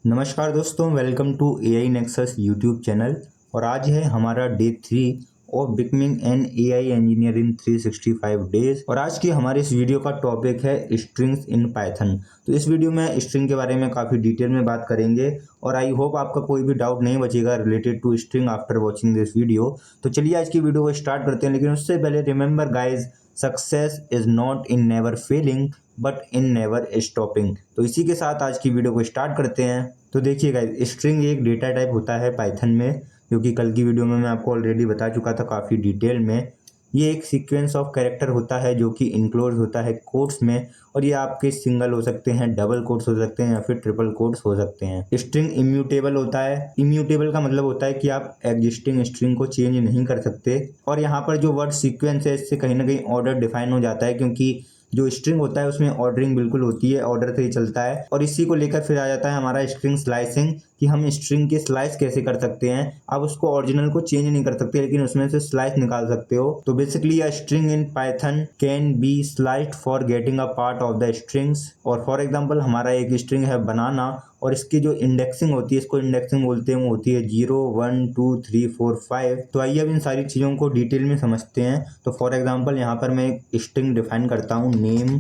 नमस्कार दोस्तों, welcome to AI Nexus YouTube channel. और आज है हमारा day 3 of becoming an AI engineer in 365 days. और आज की हमारे इस वीडियो का टॉपिक है स्ट्रिंग्स इन पाइथन। तो इस वीडियो में स्ट्रिंग के बारे में काफ़ी डिटेल में बात करेंगे और आई होप आपका कोई भी डाउट नहीं बचेगा related to string after watching this video. तो चलिए आज की वीडियो को स्टार्ट करते हैं, लेकिन उससे पहले remember guys, success is not in never failing but in never stopping. तो इसी के साथ आज की वीडियो को स्टार्ट करते हैं। तो देखिए गाइस, स्ट्रिंग एक डेटा टाइप होता है पाइथन में, जो कि कल की वीडियो में मैं आपको ऑलरेडी बता चुका था काफ़ी डिटेल में। ये एक सीक्वेंस ऑफ कैरेक्टर होता है जो कि इनक्लोज होता है कोट्स में, और ये आपके सिंगल हो सकते हैं, डबल कोट्स हो सकते हैं या फिर ट्रिपल कोट्स हो सकते हैं। स्ट्रिंग इम्यूटेबल होता है। इम्यूटेबल का मतलब होता है कि आप एग्जिस्टिंग स्ट्रिंग को चेंज नहीं कर सकते। और यहाँ पर जो वर्ड सीक्वेंस है, इससे कहीं ना कहीं ऑर्डर डिफाइन हो जाता है, क्योंकि जो स्ट्रिंग होता है उसमें ऑर्डरिंग बिल्कुल होती है, ऑर्डर से ही चलता है। और इसी को लेकर फिर आ जाता है हमारा स्ट्रिंग स्लाइसिंग, कि हम स्ट्रिंग के स्लाइस कैसे कर सकते हैं। आप उसको ओरिजिनल को चेंज नहीं कर सकते, लेकिन उसमें से स्लाइस निकाल सकते हो। तो basically a string in Python can be sliced for getting a part of the strings. और फॉर एग्जांपल हमारा एक स्ट्रिंग है बनाना, और इसकी जो इंडेक्सिंग होती है, इसको इंडेक्सिंग बोलते हैं, वो होती है 0 1 2 3 4 5। तो आइए अब इन सारी चीज़ों को डिटेल में समझते हैं। तो फॉर एग्जांपल यहाँ पर मैं एक स्ट्रिंग डिफाइन करता हूँ, name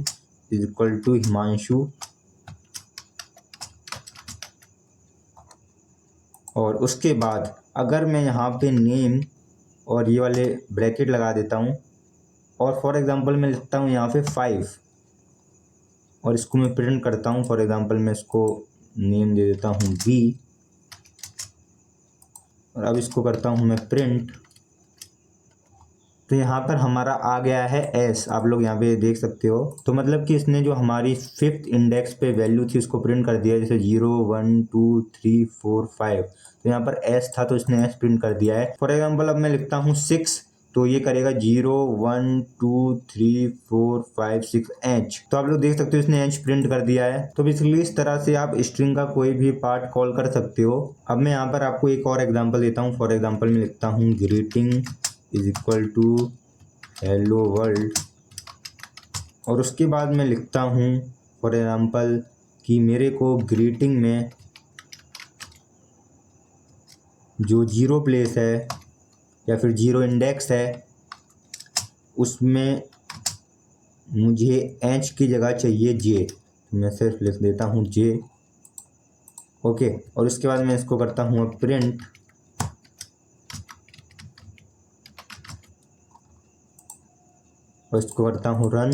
is equal to Himanshu. और उसके बाद अगर मैं यहाँ पे नेम और ये वाले ब्रैकेट लगा देता हूँ, और फॉर एग्जांपल मैं लिखता हूँ यहाँ पे 5, और इसको मैं प्रिंट करता हूँ। फॉर एग्जांपल मैं इसको नेम दे देता हूँ B, और अब इसको करता हूँ मैं प्रिंट। तो यहाँ पर हमारा आ गया है S, आप लोग यहाँ पे देख सकते हो। तो मतलब कि इसने जो हमारी 5th इंडेक्स पे वैल्यू थी उसको प्रिंट कर दिया, जैसे 0 1 2 3 4 5। तो यहाँ पर S था तो इसने S प्रिंट कर दिया है। फॉर एग्जाम्पल अब मैं लिखता हूँ 6, तो ये करेगा 0 1 2 3 4 5 6 H। तो आप लोग देख सकते हो इसने H प्रिंट कर दिया है। तो बेसिकली इस तरह से आप स्ट्रिंग का कोई भी पार्ट कॉल कर सकते हो। अब मैं यहाँ पर आपको एक और एग्जांपल देता हूँ। फॉर एग्जांपल मैं लिखता हूँ greeting is equal to hello world, और उसके बाद मैं लिखता हूँ फॉर एग्जांपल कि मेरे को ग्रीटिंग में जो 0 प्लेस है या फिर 0 इंडेक्स है, उसमें मुझे H की जगह चाहिए J। तो मैं सिर्फ लिख देता हूँ J, ओके। और उसके बाद मैं इसको करता हूँ अब प्रिंट, और इसको करता हूँ रन।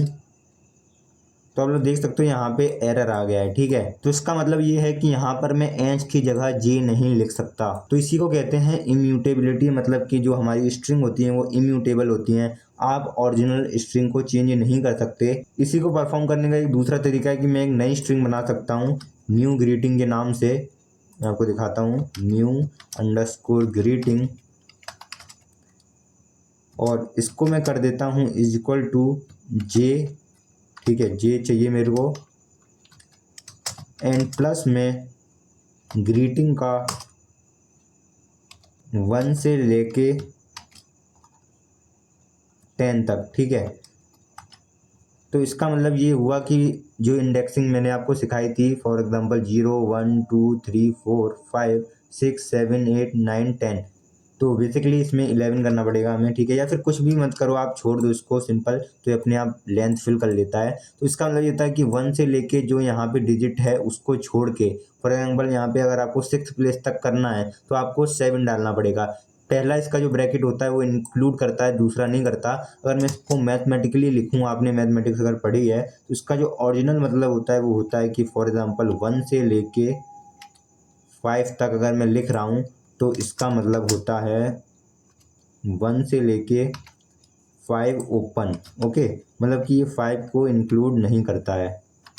तो आप लोग देख सकते हो यहाँ पे एरर आ गया है, ठीक है। तो इसका मतलब ये है कि यहाँ पर मैं H की जगह J नहीं लिख सकता। तो इसी को कहते हैं इम्यूटेबिलिटी, मतलब कि जो हमारी स्ट्रिंग होती है वो इम्यूटेबल होती हैं। आप ओरिजिनल स्ट्रिंग को चेंज नहीं कर सकते। इसी को परफॉर्म करने का एक दूसरा तरीका है कि मैं एक नई स्ट्रिंग बना सकता हूँ न्यू ग्रीटिंग के नाम से। मैं आपको दिखाता हूँ, न्यू अंडरस्कोर ग्रीटिंग, और इसको मैं कर देता हूँ इज इक्वल टू J, ठीक है। J चाहिए मेरे को, एंड प्लस में ग्रीटिंग का 1 से लेके 10 तक, ठीक है। तो इसका मतलब ये हुआ कि जो इंडेक्सिंग मैंने आपको सिखाई थी, फॉर एग्जांपल 0 1 2 3 4 5 6 7 8 9 10, तो बेसिकली इसमें 11 करना पड़ेगा हमें, ठीक है। या फिर कुछ भी मत करो, आप छोड़ दो इसको सिंपल, तो ये अपने आप लेंथ फिल कर लेता है। तो इसका मतलब ये होता है कि 1 से लेके जो यहाँ पे डिजिट है उसको छोड़ के, फॉर एग्जाम्पल यहाँ पे अगर आपको 6 प्लेस तक करना है तो आपको 7 डालना पड़ेगा। पहला इसका जो ब्रैकेट होता है वो इंक्लूड करता है, दूसरा नहीं करता। अगर मैं इसको मैथमेटिकली लिखूँ, आपने मैथमेटिक्स अगर पढ़ी है, तो इसका जो ओरिजिनल मतलब होता है वो होता है कि फॉर एग्जाम्पल 1 से लेके 5 तक अगर मैं लिख रहा हूँ, तो इसका मतलब होता है 1 से लेके 5 ओपन, ओके। मतलब कि ये 5 को इंक्लूड नहीं करता है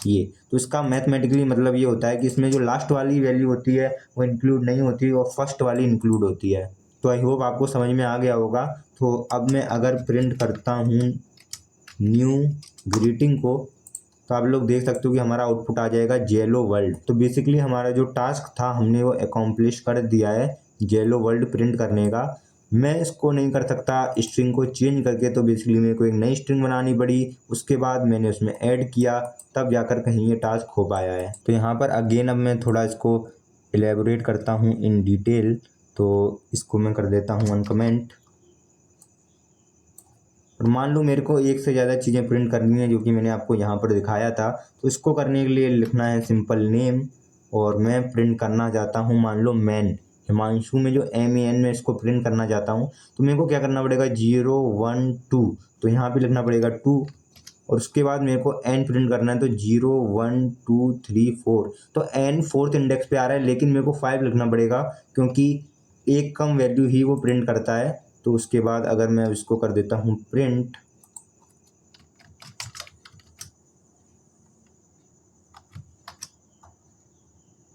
ये। तो इसका मैथमेटिकली मतलब ये होता है कि इसमें जो लास्ट वाली वैल्यू होती है वो इंक्लूड नहीं होती और फर्स्ट वाली इंक्लूड होती है। तो आई होप आपको समझ में आ गया होगा। तो अब मैं अगर प्रिंट करता हूँ न्यू ग्रीटिंग को, तो आप लोग देख सकते हो कि हमारा आउटपुट आ जाएगा जेलो वर्ल्ड। तो बेसिकली हमारा जो टास्क था हमने वो अकॉम्प्लिश कर दिया है, जेलो वर्ल्ड प्रिंट करने का। मैं इसको नहीं कर सकता स्ट्रिंग को चेंज करके, तो बेसिकली मेरे को एक नई स्ट्रिंग बनानी पड़ी। उसके बाद मैंने उसमें ऐड किया, तब जाकर कहीं ये टास्क हो पाया है। तो यहाँ पर अगेन अब मैं थोड़ा इसको एलेबोरेट करता हूँ इन डिटेल, तो इसको मैं कर देता हूँ अनकमेंट। और मान लो मेरे को एक से ज़्यादा चीज़ें प्रिंट करनी है जो कि मैंने आपको यहाँ पर दिखाया था, तो इसको करने के लिए लिखना है सिंपल नेम, और मैं प्रिंट करना चाहता हूँ मान लो मैन हिमांशु में जो MEN में इसको प्रिंट करना चाहता हूँ। तो मेरे को क्या करना पड़ेगा 0 1 2, तो यहाँ पे लिखना पड़ेगा 2, और उसके बाद मेरे को एन प्रिंट करना है तो 0 1 2 3 4। तो एन फोर्थ इंडेक्स पे आ रहा है, लेकिन मेरे को 5 लिखना पड़ेगा क्योंकि एक कम वैल्यू ही वो प्रिंट करता है। तो उसके बाद अगर मैं इसको कर देता हूँ प्रिंट,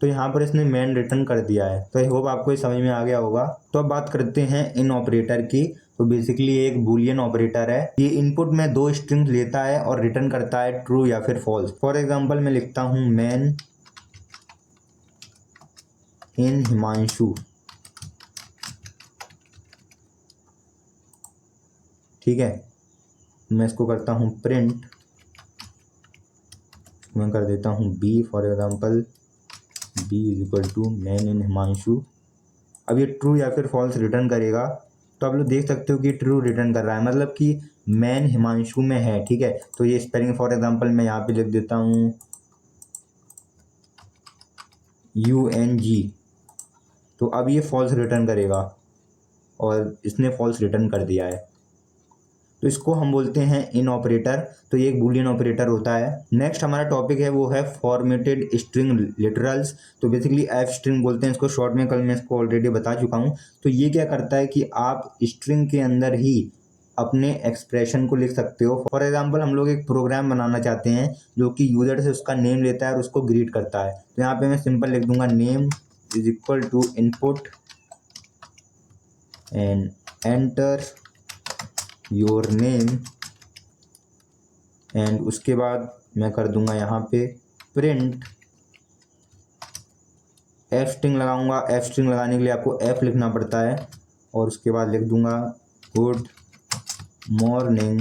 तो यहाँ पर इसने मैन रिटर्न कर दिया है। तो आई होप आपको ये समझ में आ गया होगा। तो अब बात करते हैं इन ऑपरेटर की। तो बेसिकली एक बूलियन ऑपरेटर है। ये इनपुट में 2 स्ट्रिंग लेता है और रिटर्न करता है ट्रू या फिर फॉल्स। फॉर एग्जांपल मैं लिखता हूँ मैन इन हिमांशु, ठीक है। मैं इसको करता हूँ प्रिंट, मैं कर देता हूँ B, for example B is equal to man in Himanshu. अब ये ट्रू या फिर फॉल्स रिटर्न करेगा। तो आप लोग देख सकते हो कि ट्रू रिटर्न कर रहा है, मतलब कि मैन हिमांशु में है, ठीक है। तो ये स्पेलिंग फॉर एग्जांपल मैं यहाँ पे लिख देता हूँ UNG, तो अब ये फॉल्स रिटर्न करेगा, और इसने फॉल्स रिटर्न कर दिया है। तो इसको हम बोलते हैं इन ऑपरेटर। तो ये एक बूलियन ऑपरेटर होता है। नेक्स्ट हमारा टॉपिक है वो है फॉर्मेटेड स्ट्रिंग लिटरल्स। तो बेसिकली एफ स्ट्रिंग बोलते हैं इसको शॉर्ट में, कल मैं इसको ऑलरेडी बता चुका हूँ। तो ये क्या करता है कि आप स्ट्रिंग के अंदर ही अपने एक्सप्रेशन को लिख सकते हो। फॉर एग्जाम्पल हम लोग एक प्रोग्राम बनाना चाहते हैं जो कि यूजर से उसका नेम लेता है और उसको ग्रीट करता है। तो यहाँ पे मैं सिंपल लिख दूंगा name is equal to input and enter your name, and उसके बाद मैं कर दूंगा यहाँ पे प्रिंट एफ स्ट्रिंग लगाऊंगा। एफ स्ट्रिंग लगाने के लिए आपको एफ लिखना पड़ता है, और उसके बाद लिख दूंगा गुड मॉर्निंग,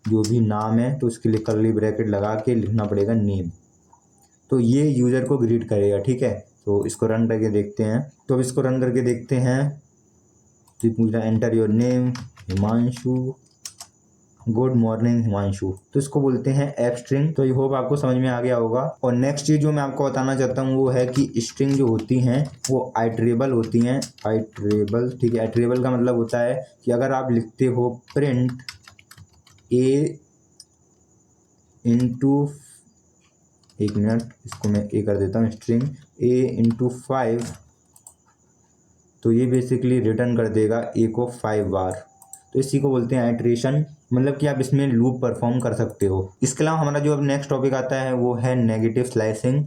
जो भी नाम है तो उसके लिए कर्ली ब्रैकेट लगा के लिखना पड़ेगा नेम। तो ये यूज़र को ग्रीट करेगा, ठीक है। तो इसको रन करके देखते हैं। तो अब इसको रन करके देखते हैं। तो पूछ रहा enter your name Himanshu, good morning Himanshu. तो इसको बोलते हैं एफ स्ट्रिंग। तो ये होप आपको समझ में आ गया होगा। और नेक्स्ट चीज़ जो मैं आपको बताना चाहता हूँ वो है कि स्ट्रिंग जो होती हैं वो आइटरेबल होती हैं। आइटरेबल, ठीक है। आइटरेबल का मतलब होता है कि अगर आप लिखते हो प्रिंट ए इंटू, एक मिनट, इसको मैं ए कर देता हूँ स्ट्रिंग ए इंटू 5, तो ये बेसिकली रिटर्न कर देगा ए को 5 बार। तो इसी को बोलते हैं आइटरेशन, मतलब कि आप इसमें लूप परफॉर्म कर सकते हो। इसके अलावा हमारा जो अब नेक्स्ट टॉपिक आता है वो है नेगेटिव स्लाइसिंग।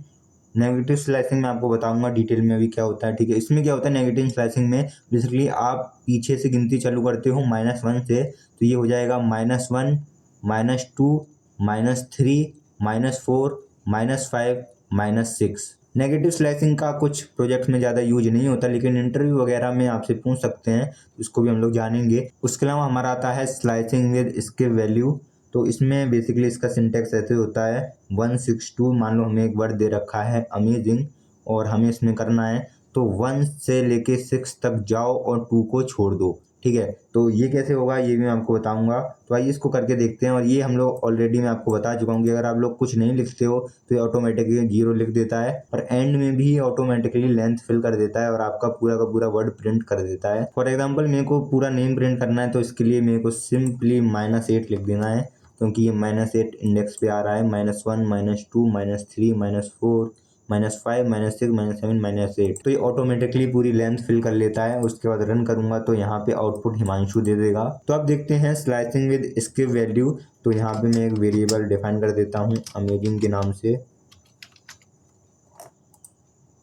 नेगेटिव स्लाइसिंग में आपको बताऊंगा डिटेल में अभी क्या होता है, ठीक है। इसमें क्या होता है नेगेटिव स्लाइसिंग में, बेसिकली आप पीछे से गिनती चालू करते हो -1 से, तो ये हो जाएगा -1 -2 -3 -4 -5 -6। नेगेटिव स्लाइसिंग का कुछ प्रोजेक्ट में ज़्यादा यूज नहीं होता, लेकिन इंटरव्यू वगैरह में आपसे पूछ सकते हैं, इसको भी हम लोग जानेंगे। उसके अलावा हमारा आता है स्लाइसिंग विद स्किप वैल्यू। तो इसमें बेसिकली इसका सिंटेक्स ऐसे होता है 162, मान लो हमें एक वर्ड दे रखा है अमेजिंग, और हमें इसमें करना है तो 1 से लेके 6 तक जाओ और 2 को छोड़ दो, ठीक है। तो ये कैसे होगा ये भी मैं आपको बताऊंगा। तो आइए इसको करके देखते हैं। और ये हम लोग ऑलरेडी मैं आपको बता चुका हूँ कि अगर आप लोग कुछ नहीं लिखते हो तो ये ऑटोमेटिकली 0 लिख देता है, और एंड में भी ऑटोमेटिकली लेंथ फिल कर देता है और आपका पूरा का पूरा वर्ड प्रिंट कर देता है। फॉर एग्जाम्पल मेरे को पूरा नेम प्रिंट करना है, तो इसके लिए मेरे को सिंपली -8 लिख देना है, क्योंकि ये -8 इंडेक्स पे आ रहा है। -1 -2 -3 -4 -5 -6 -7 -8, तो ये ऑटोमेटिकली पूरी लेंथ फिल कर लेता है। उसके बाद रन करूंगा तो यहाँ पे आउटपुट हिमांशु दे देगा। तो अब देखते हैं स्लाइसिंग विद स्किप वैल्यू। तो यहाँ पे मैं एक वेरिएबल डिफाइन कर देता हूँ अमेजिंग के नाम से,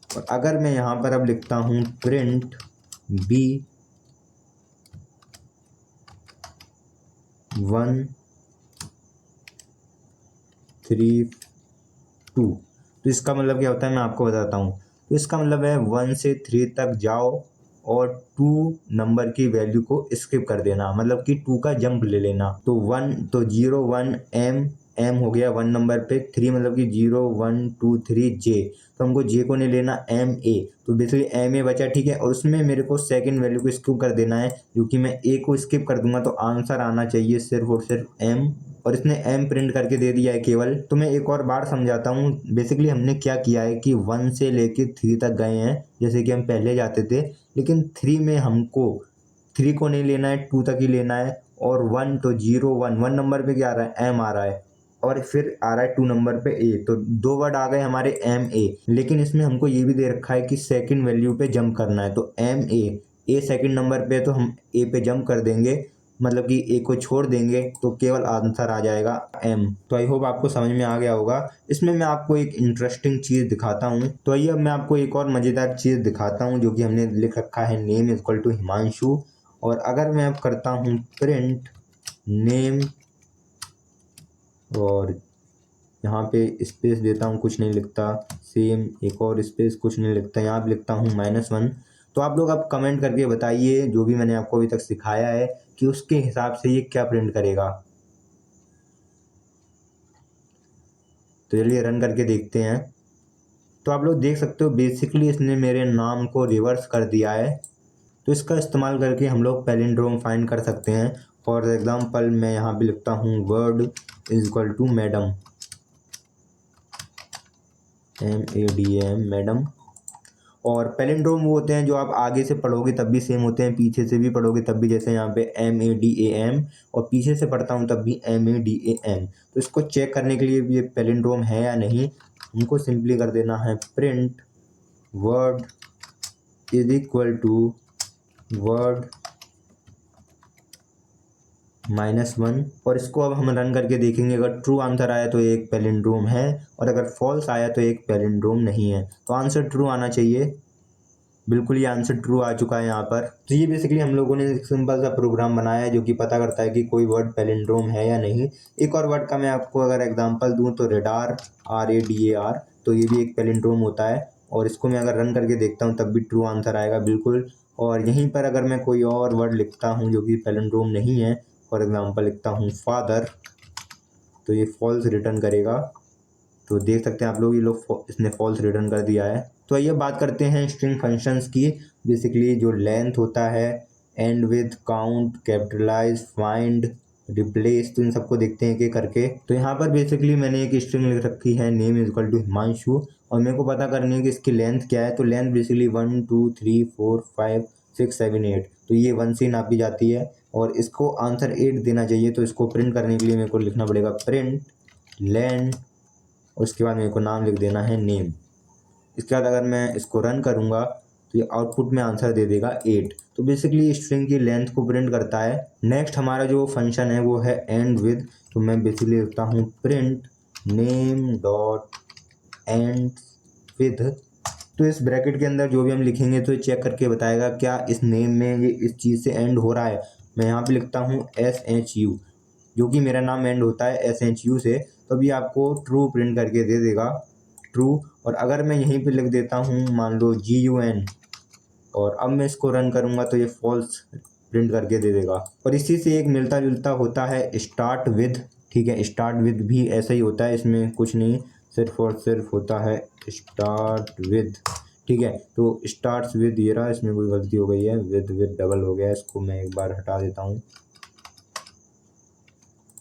और अगर मैं यहाँ पर अब लिखता हूँ प्रिंट बी 1 3 2, तो इसका मतलब क्या होता है मैं आपको बताता हूँ। तो इसका मतलब है 1 से 3 तक जाओ और 2 नंबर की वैल्यू को स्किप कर देना, मतलब कि 2 का जंप ले लेना। तो 0 1 M एम हो गया 1 नंबर पे, 3 मतलब कि 0 1 2 3 जे, तो हमको जे को नहीं लेना, एम ए, तो बेसिकली एम ए बचा, ठीक है। और उसमें मेरे को सेकंड वैल्यू को स्किप कर देना है, क्योंकि मैं ए को स्किप कर दूंगा तो आंसर आना चाहिए सिर्फ और सिर्फ एम, और इसने एम प्रिंट करके दे दिया है केवल। तो मैं एक और बार समझाता हूँ। बेसिकली हमने क्या किया है कि 1 से लेके 3 तक गए हैं, जैसे कि हम पहले जाते थे, लेकिन 3 में हमको 3 को नहीं लेना है, 2 तक ही लेना है। और 1 तो 0 1 नंबर पे क्या आ रहा है, एम आ रहा है, और फिर आ रहा है 2 नंबर पे ए, तो 2 वर्ड आ गए हमारे एम ए। लेकिन इसमें हमको ये भी दे रखा है कि सेकंड वैल्यू पे जंप करना है, तो एम ए सेकंड नंबर पे, तो हम ए पे जंप कर देंगे, मतलब कि ए को छोड़ देंगे, तो केवल आंसर आ जाएगा एम। तो आई होप आपको समझ में आ गया होगा। इसमें मैं आपको एक इंटरेस्टिंग चीज़ दिखाता हूँ। तो आइए अब मैं आपको एक और मज़ेदार चीज़ दिखाता हूँ, जो कि हमने लिख रखा है नेम इक्वल टू हिमांशु। और अगर मैं अब करता हूँ प्रिंट नेम, और यहाँ पे स्पेस देता हूँ, कुछ नहीं लिखता, सेम एक और स्पेस, कुछ नहीं लिखता, यहाँ पे लिखता हूँ -1। तो आप लोग अब कमेंट करके बताइए, जो भी मैंने आपको अभी तक सिखाया है, कि उसके हिसाब से ये क्या प्रिंट करेगा। तो चलिए रन करके देखते हैं। तो आप लोग देख सकते हो बेसिकली इसने मेरे नाम को रिवर्स कर दिया है। तो इसका इस्तेमाल करके हम लोग पैलिंड्रोम फाइंड कर सकते हैं। फॉर एग्जांपल मैं यहाँ पे लिखता हूँ word is equal to madam, MADM madam. और पैलिंड्रोम वो होते हैं जो आप आगे से पढ़ोगे तब भी सेम होते हैं, पीछे से भी पढ़ोगे तब भी, जैसे यहाँ पे MADAM, और पीछे से पढ़ता हूँ तब भी MADAM। तो इसको चेक करने के लिए भी ये पैलिंड्रोम है या नहीं, हमको सिंपली कर देना है print word is equal to word -1। और इसको अब हम रन करके देखेंगे। अगर ट्रू आंसर आया तो एक पैलिंड्रोम है, और अगर फॉल्स आया तो एक पैलिंड्रोम नहीं है। तो आंसर ट्रू आना चाहिए। बिल्कुल ये आंसर ट्रू आ चुका है यहाँ पर। तो ये बेसिकली हम लोगों ने एक सिंपल सा प्रोग्राम बनाया है, जो कि पता करता है कि कोई वर्ड पैलिंड्रोम है या नहीं। एक और वर्ड का मैं आपको अगर एग्जांपल दूं तो रेडार, RADAR, तो ये भी एक पैलिंड्रोम होता है। और इसको मैं अगर रन करके देखता हूँ तब भी ट्रू आंसर आएगा बिल्कुल। और यहीं पर अगर मैं कोई और वर्ड लिखता हूँ जो कि पैलिंड्रोम नहीं है, फॉर एग्जाम्पल लिखता हूँ फादर, तो ये फॉल्स रिटर्न करेगा। तो देख सकते हैं आप लोग, ये लोग इसने फॉल्स रिटर्न कर दिया है। तो आइए बात करते हैं स्ट्रिंग फंक्शंस की। बेसिकली जो लेंथ होता है, end with, count, capitalise, find, replace, तो इन सबको देखते हैं एक एक करके। तो यहाँ पर बेसिकली मैंने एक स्ट्रिंग लिख रखी है name is equal to Himanshu, और मेरे को पता करनी है कि इसकी लेंथ क्या है। तो लेंथ बेसिकली 1 2 3 4 5 6 7 8, तो ये 1 से नापी जाती है, और इसको आंसर 8 देना चाहिए। तो इसको प्रिंट करने के लिए मेरे को लिखना पड़ेगा प्रिंट लेंथ, उसके बाद मेरे को नाम लिख देना है नेम। इसके बाद अगर मैं इसको रन करूँगा तो ये आउटपुट में आंसर दे देगा 8। तो बेसिकली स्ट्रिंग की लेंथ को प्रिंट करता है। नेक्स्ट हमारा जो फंक्शन है वो है एंड विद। तो मैं बेसिकली लिखता हूँ print name dot and with. तो इस ब्रैकेट के अंदर जो भी हम लिखेंगे तो ये चेक करके बताएगा क्या इस नेम में ये इस चीज़ से एंड हो रहा है। मैं यहाँ पे लिखता हूँ SHU, जो कि मेरा नाम एंड होता है SHU से, तो अभी आपको ट्रू प्रिंट करके दे देगा ट्रू। और अगर मैं यहीं पे लिख देता हूँ मान लो GUN, और अब मैं इसको रन करूँगा तो ये फॉल्स प्रिंट करके दे देगा। और इसी से एक मिलता जुलता होता है स्टार्ट विद, ठीक है। स्टार्ट विद भी ऐसा ही होता है, इसमें कुछ नहीं, सिर्फ और सिर्फ होता है स्टार्ट विद, ठीक है। तो स्टार्ट्स विद ये रहा, इसमें कोई गलती हो गई है, विद डबल हो गया, इसको मैं एक बार हटा देता हूँ।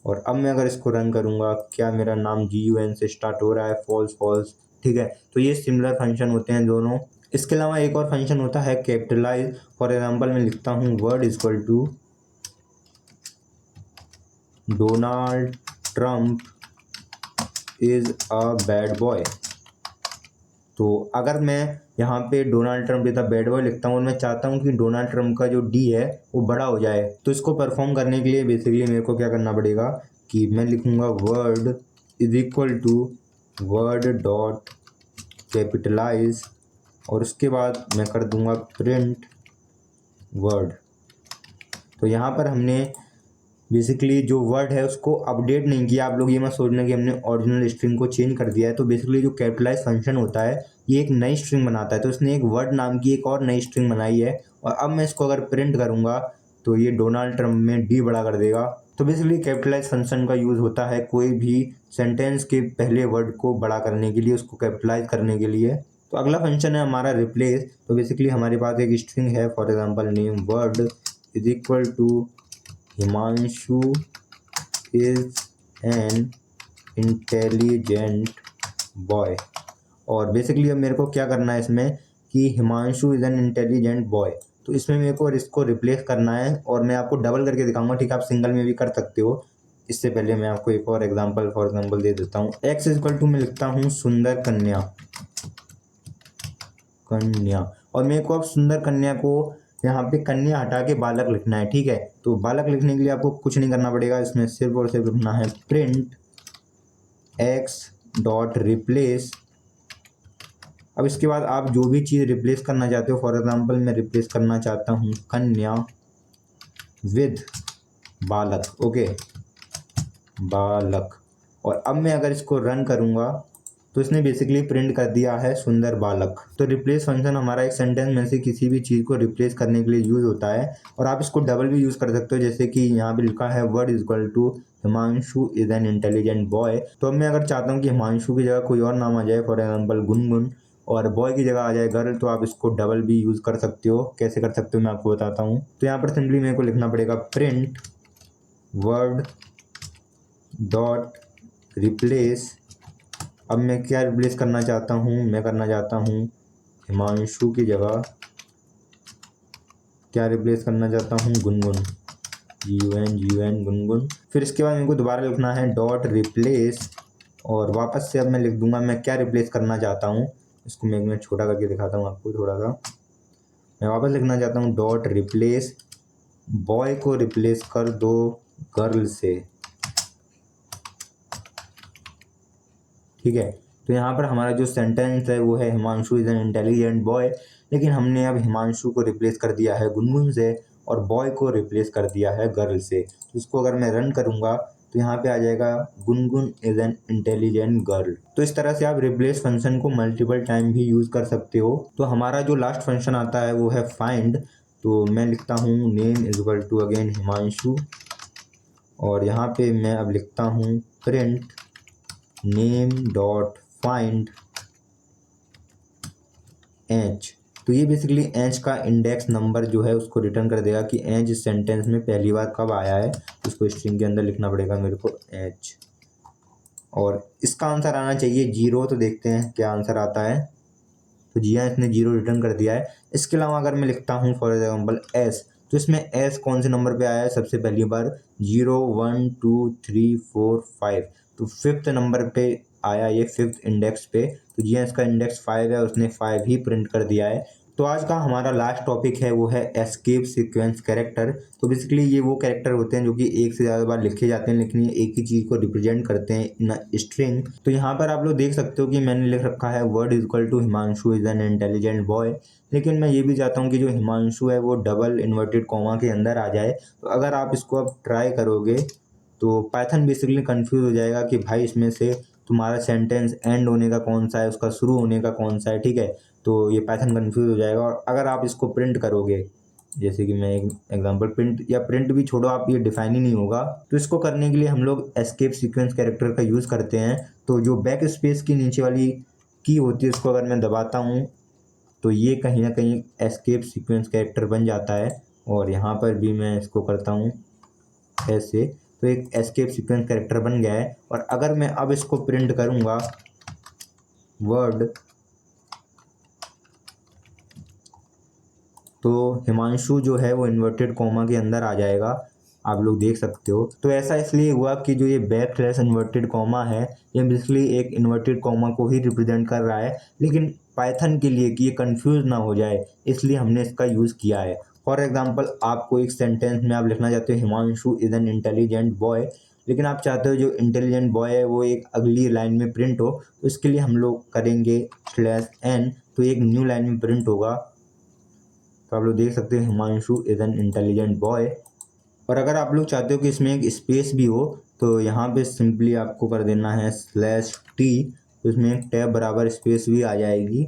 और अब मैं अगर इसको रन करूँगा, क्या मेरा नाम GUN से स्टार्ट हो रहा है, फॉल्स फॉल्स, ठीक है। तो ये सिमिलर फंक्शन होते हैं दोनों। इसके अलावा एक और फंक्शन होता है कैपिटलाइज। फॉर एग्जांपल मैं लिखता हूँ word is equal to Donald Trump is a bad boy. तो अगर मैं यहाँ पे Donald Trump is a bad boy लिखता हूँ और मैं चाहता हूँ कि डोनाल्ड ट्रम्प का जो D है वो बड़ा हो जाए, तो इसको परफॉर्म करने के लिए बेसिकली मेरे को क्या करना पड़ेगा कि मैं लिखूँगा word is equal to word dot capitalise, और उसके बाद मैं कर दूंगा प्रिंट वर्ड। तो यहाँ पर हमने बेसिकली जो वर्ड है उसको अपडेट नहीं किया। आप लोग ये मत सोचना कि हमने ओरिजिनल स्ट्रिंग को चेंज कर दिया है। तो बेसिकली जो कैपिटलाइज फंक्शन होता है ये एक नई स्ट्रिंग बनाता है, तो इसने एक वर्ड नाम की एक और नई स्ट्रिंग बनाई है। और अब मैं इसको अगर प्रिंट करूँगा तो ये डोनाल्ड ट्रम्प में D बड़ा कर देगा। तो बेसिकली कैपिटलाइज फंक्शन का यूज़ होता है कोई भी सेंटेंस के पहले वर्ड को बड़ा करने के लिए, उसको कैपिटलाइज करने के लिए। तो अगला फंक्शन है हमारा रिप्लेस। तो बेसिकली हमारे पास एक स्ट्रिंग है, for example name word is equal to Himanshu is an intelligent boy. और बेसिकली अब मेरे को क्या करना है इसमें कि Himanshu is an intelligent boy, तो इसमें मेरे को इसको रिप्लेस करना है और मैं आपको डबल करके दिखाऊंगा, ठीक है। आप सिंगल में भी कर सकते हो। इससे पहले मैं आपको एक और एग्जांपल फॉर एग्जांपल दे देता हूँ। एक्स इक्वल टू मैं लिखता हूँ सुंदर कन्या, और मेरे को अब सुंदर कन्या को यहाँ पे कन्या हटा के बालक लिखना है, ठीक है। तो बालक लिखने के लिए आपको कुछ नहीं करना पड़ेगा, इसमें सिर्फ और सिर्फ लिखना है प्रिंट एक्स डॉट रिप्लेस। अब इसके बाद आप जो भी चीज़ रिप्लेस करना चाहते हो, फॉर एग्जांपल मैं रिप्लेस करना चाहता हूँ कन्या विद बालक, ओके, बालक। और अब मैं अगर इसको रन करूँगा तो इसने बेसिकली प्रिंट कर दिया है सुंदर बालक। तो रिप्लेस फंक्शन हमारा एक सेंटेंस में से किसी भी चीज़ को रिप्लेस करने के लिए यूज़ होता है, और आप इसको डबल भी यूज़ कर सकते हो, जैसे कि यहाँ पे लिखा है word is equal to Himanshu is an intelligent boy. तो अब मैं अगर चाहता हूँ कि हिमांशु की जगह कोई और नाम आ जाए, फॉर एग्जाम्पल गुनगुन, और बॉय की जगह आ जाए गर्ल, तो आप इसको डबल भी यूज़ कर सकते हो। कैसे कर सकते हो मैं आपको बताता हूँ। तो यहाँ पर सिंपली मेरे को लिखना पड़ेगा प्रिंट वर्ड डॉट रिप्लेस। अब मैं क्या रिप्लेस करना चाहता हूँ, मैं करना चाहता हूँ हिमांशु की जगह क्या रिप्लेस करना चाहता हूँ, गुनगुन, GUN गुनगुन। फिर इसके बाद मेरे को दोबारा लिखना है डॉट रिप्लेस, और वापस से अब मैं लिख दूंगा मैं क्या रिप्लेस करना चाहता हूँ। इसको मैं छोटा करके दिखाता हूँ आपको थोड़ा सा। मैं वापस लिखना चाहता हूँ डॉट रिप्लेस, बॉय को रिप्लेस कर दो गर्ल से, ठीक है। तो यहाँ पर हमारा जो सेंटेंस है वो है Himanshu is an intelligent boy, लेकिन हमने अब हिमांशु को रिप्लेस कर दिया है गुनगुन से और बॉय को रिप्लेस कर दिया है गर्ल से। तो इसको अगर मैं रन करूँगा तो यहाँ पे आ जाएगा Gungun is an intelligent girl. तो इस तरह से आप रिप्लेस फंक्शन को मल्टीपल टाइम भी यूज़ कर सकते हो। तो हमारा जो लास्ट फंक्शन आता है वो है फाइंड। तो मैं लिखता हूँ name is equal to again Himanshu, और यहाँ पे मैं अब लिखता हूँ print name dot find H. तो ये बेसिकली एच का इंडेक्स नंबर जो है उसको रिटर्न कर देगा कि एच इस सेंटेंस में पहली बार कब आया है। उसको स्ट्रिंग के अंदर लिखना पड़ेगा मेरे को एच, और इसका आंसर आना चाहिए 0। तो देखते हैं क्या आंसर आता है। तो जी हाँ, इसने 0 रिटर्न कर दिया है। इसके अलावा अगर मैं लिखता हूँ फॉर एग्जाम्पल एस, तो इसमें एस कौन से नंबर पे आया है सबसे पहली बार, 0 1 2 3 4 5। तो 5th नंबर पे आया ये, 5th इंडेक्स पे। तो जी हाँ, इसका इंडेक्स 5 है, उसने 5 ही प्रिंट कर दिया है। तो आज का हमारा लास्ट टॉपिक है वो है एस्केप सीक्वेंस कैरेक्टर। तो बेसिकली ये वो कैरेक्टर होते हैं जो कि एक से ज़्यादा बार लिखे जाते हैं, लेकिन ये एक ही चीज़ को रिप्रेजेंट करते हैं इन स्ट्रिंग। तो यहाँ पर आप लोग देख सकते हो कि मैंने लिख रखा है word is equal to Himanshu is an intelligent boy, लेकिन मैं ये भी चाहता हूँ कि जो हिमांशु है वो डबल इन्वर्टेड कॉमा के अंदर आ जाए। तो अगर आप इसको अब ट्राई करोगे तो पाइथन बेसिकली कंफ्यूज हो जाएगा कि भाई इसमें से तुम्हारा सेंटेंस एंड होने का कौन सा है, उसका शुरू होने का कौन सा है, ठीक है। तो ये पाइथन कंफ्यूज हो जाएगा। और अगर आप इसको प्रिंट करोगे, जैसे कि मैं एक एग्जांपल प्रिंट, या प्रिंट भी छोड़ो आप, ये डिफाइन ही नहीं होगा। तो इसको करने के लिए हम लोग एस्केप सीक्वेंस कैरेक्टर का यूज़ करते हैं। तो जो बैक स्पेस की नीचे वाली की होती है उसको अगर मैं दबाता हूँ तो ये कहीं ना कहीं एस्केप सीक्वेंस कैरेक्टर बन जाता है। और यहाँ पर भी मैं इसको करता हूँ ऐसे, तो एक एस्केप सीक्वेंस कैरेक्टर बन गया है। और अगर मैं अब इसको प्रिंट करूँगा वर्ड, तो हिमांशु जो है वो इन्वर्टेड कॉमा के अंदर आ जाएगा, आप लोग देख सकते हो। तो ऐसा इसलिए हुआ कि जो ये बैक स्लैश इन्वर्टेड कॉमा है ये बेसिकली एक इन्वर्टेड कॉमा को ही रिप्रेजेंट कर रहा है, लेकिन पाइथन के लिए कि ये कंफ्यूज ना हो जाए इसलिए हमने इसका यूज़ किया है। फॉर एग्जांपल आपको एक सेंटेंस में आप लिखना चाहते हो Himanshu is an intelligent boy, लेकिन आप चाहते हो जो इंटेलिजेंट बॉय है वो एक अगली लाइन में प्रिंट हो, तो इसके लिए हम लोग करेंगे /n, तो एक न्यू लाइन में प्रिंट होगा। तो आप लोग देख सकते हो Himanshu is an intelligent boy. और अगर आप लोग चाहते हो कि इसमें एक स्पेस भी हो तो यहाँ पे सिंपली आपको कर देना है /t, तो इसमें एक टैब बराबर स्पेस भी आ जाएगी।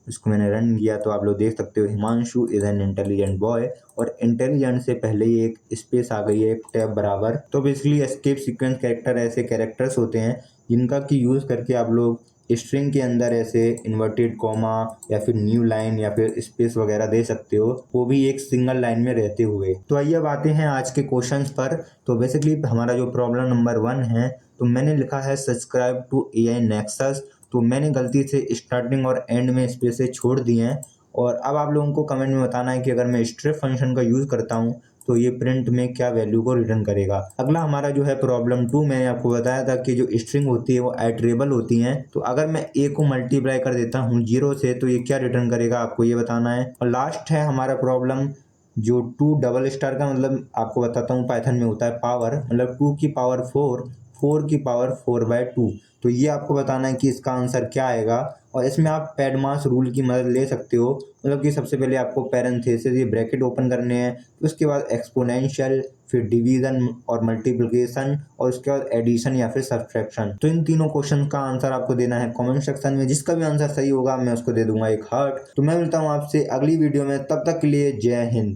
इसको मैंने रन किया तो आप लोग देख सकते हो Himanshu is an intelligent boy, और इंटेलिजेंट से पहले ही एक स्पेस आ गई है, एक टैब बराबर। तो बेसिकली एस्केप सीक्वेंस कैरेक्टर ऐसे कैरेक्टर्स होते हैं जिनका की यूज़ करके आप लोग स्ट्रिंग के अंदर ऐसे इन्वर्टेड कॉमा या फिर न्यू लाइन या फिर स्पेस वगैरह दे सकते हो, वो भी एक सिंगल लाइन में रहते हुए। तो आइए अब आते हैं आज के क्वेश्चंस पर। तो बेसिकली हमारा जो प्रॉब्लम नंबर 1 है, तो मैंने लिखा है सब्सक्राइब टू एआई नेक्सस। तो मैंने गलती से स्टार्टिंग और एंड में स्पेसेस छोड़ दिए हैं, और अब आप लोगों को कमेंट में बताना है कि अगर मैं स्ट्रिप फंक्शन का यूज़ करता हूँ तो ये प्रिंट में क्या वैल्यू को रिटर्न करेगा। अगला हमारा जो है प्रॉब्लम 2, मैंने आपको बताया था कि जो स्ट्रिंग होती है वो आइटरेबल होती हैं। तो अगर मैं ए को मल्टीप्लाई कर देता हूँ 0 से तो ये क्या रिटर्न करेगा, आपको ये बताना है। और लास्ट है हमारा प्रॉब्लम जो 2 डबल स्टार का मतलब आपको बताता हूँ पाइथन में होता है पावर, मतलब 2 की पावर 4, 4 की पावर 4/2। तो ये आपको बताना है कि इसका आंसर क्या आएगा। और इसमें आप पैडमास रूल की मदद ले सकते हो, मतलब कि सबसे पहले आपको पैरेंथेसिस ये ब्रैकेट ओपन करने हैं, उसके बाद एक्सपोनेंशियल, फिर डिवीजन और मल्टीप्लिकेशन, और उसके बाद एडिशन या फिर सब्ट्रैक्शन। तो इन तीनों क्वेश्चन का आंसर आपको देना है कमेंट सेक्शन में। जिसका भी आंसर सही होगा मैं उसको दे दूंगा एक हार्ट। तो मैं मिलता हूँ आपसे अगली वीडियो में, तब तक के लिए जय हिंद।